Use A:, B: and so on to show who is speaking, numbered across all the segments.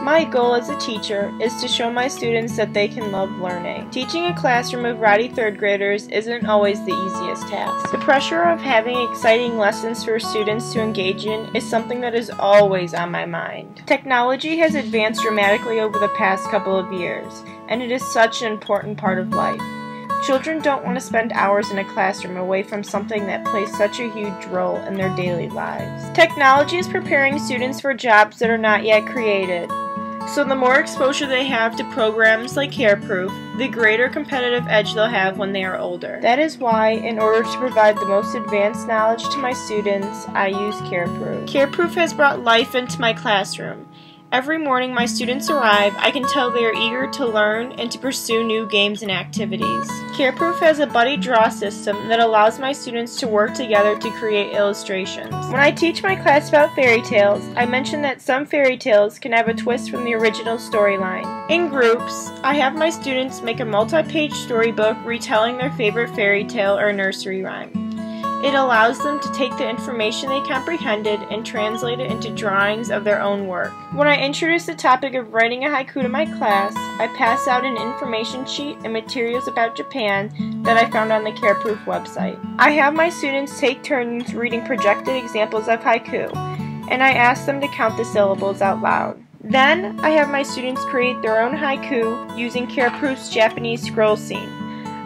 A: My goal as a teacher is to show my students that they can love learning. Teaching a classroom of rowdy third graders isn't always the easiest task. The pressure of having exciting lessons for students to engage in is something that is always on my mind. Technology has advanced dramatically over the past couple of years, and it is such an important part of life. Children don't want to spend hours in a classroom away from something that plays such a huge role in their daily lives. Technology is preparing students for jobs that are not yet created. So the more exposure they have to programs like CareProof, the greater competitive edge they'll have when they are older. That is why, in order to provide the most advanced knowledge to my students, I use CareProof. CareProof has brought life into my classroom. Every morning my students arrive, I can tell they are eager to learn and to pursue new games and activities. CareProof has a buddy draw system that allows my students to work together to create illustrations. When I teach my class about fairy tales, I mention that some fairy tales can have a twist from the original storyline. In groups, I have my students make a multi-page storybook retelling their favorite fairy tale or nursery rhyme. It allows them to take the information they comprehended and translate it into drawings of their own work. When I introduce the topic of writing a haiku to my class, I pass out an information sheet and materials about Japan that I found on the CareProof website. I have my students take turns reading projected examples of haiku, and I ask them to count the syllables out loud. Then, I have my students create their own haiku using CareProof's Japanese scroll scene.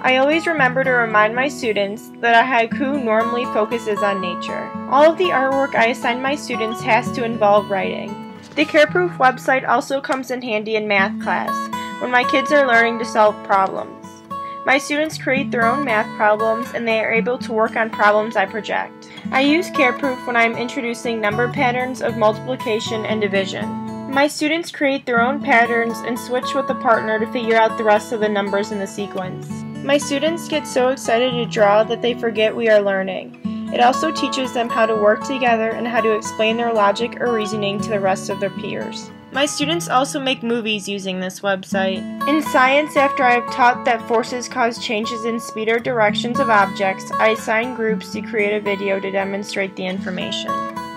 A: I always remember to remind my students that a haiku normally focuses on nature. All of the artwork I assign my students has to involve writing. The CareProof website also comes in handy in math class, when my kids are learning to solve problems. My students create their own math problems and they are able to work on problems I project. I use CareProof when I am introducing number patterns of multiplication and division. My students create their own patterns and switch with a partner to figure out the rest of the numbers in the sequence. My students get so excited to draw that they forget we are learning. It also teaches them how to work together and how to explain their logic or reasoning to the rest of their peers. My students also make movies using this website. In science, after I have taught that forces cause changes in speed or directions of objects, I assign groups to create a video to demonstrate the information.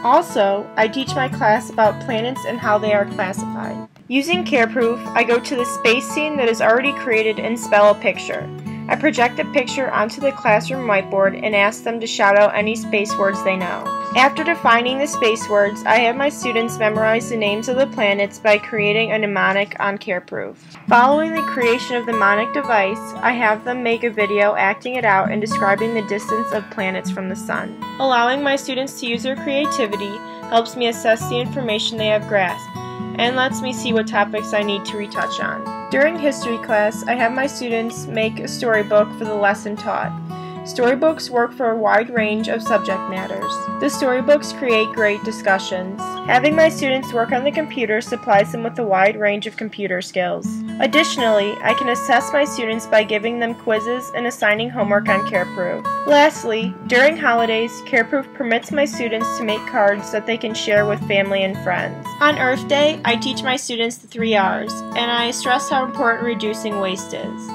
A: Also, I teach my class about planets and how they are classified. Using CareProof, I go to the space scene that is already created and spell a picture. I project a picture onto the classroom whiteboard and ask them to shout out any space words they know. After defining the space words, I have my students memorize the names of the planets by creating a mnemonic on CareProof. Following the creation of the mnemonic device, I have them make a video acting it out and describing the distance of planets from the sun. Allowing my students to use their creativity helps me assess the information they have grasped, and lets me see what topics I need to retouch on. During history class, I have my students make a storybook for the lesson taught. Storybooks work for a wide range of subject matters. The storybooks create great discussions. Having my students work on the computer supplies them with a wide range of computer skills. Additionally, I can assess my students by giving them quizzes and assigning homework on CareProof. Lastly, during holidays, CareProof permits my students to make cards that they can share with family and friends. On Earth Day, I teach my students the 3 R's, and I stress how important reducing waste is.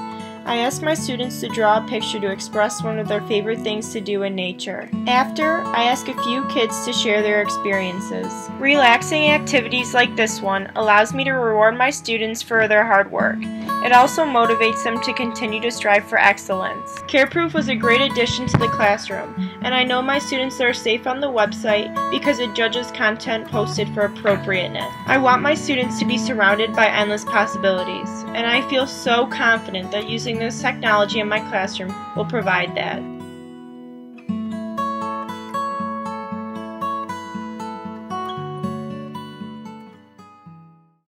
A: I ask my students to draw a picture to express one of their favorite things to do in nature. After, I ask a few kids to share their experiences. Relaxing activities like this one allows me to reward my students for their hard work. It also motivates them to continue to strive for excellence. CareProof was a great addition to the classroom, and I know my students are safe on the website because it judges content posted for appropriateness. I want my students to be surrounded by endless possibilities, and I feel so confident that using this technology in my classroom will provide that.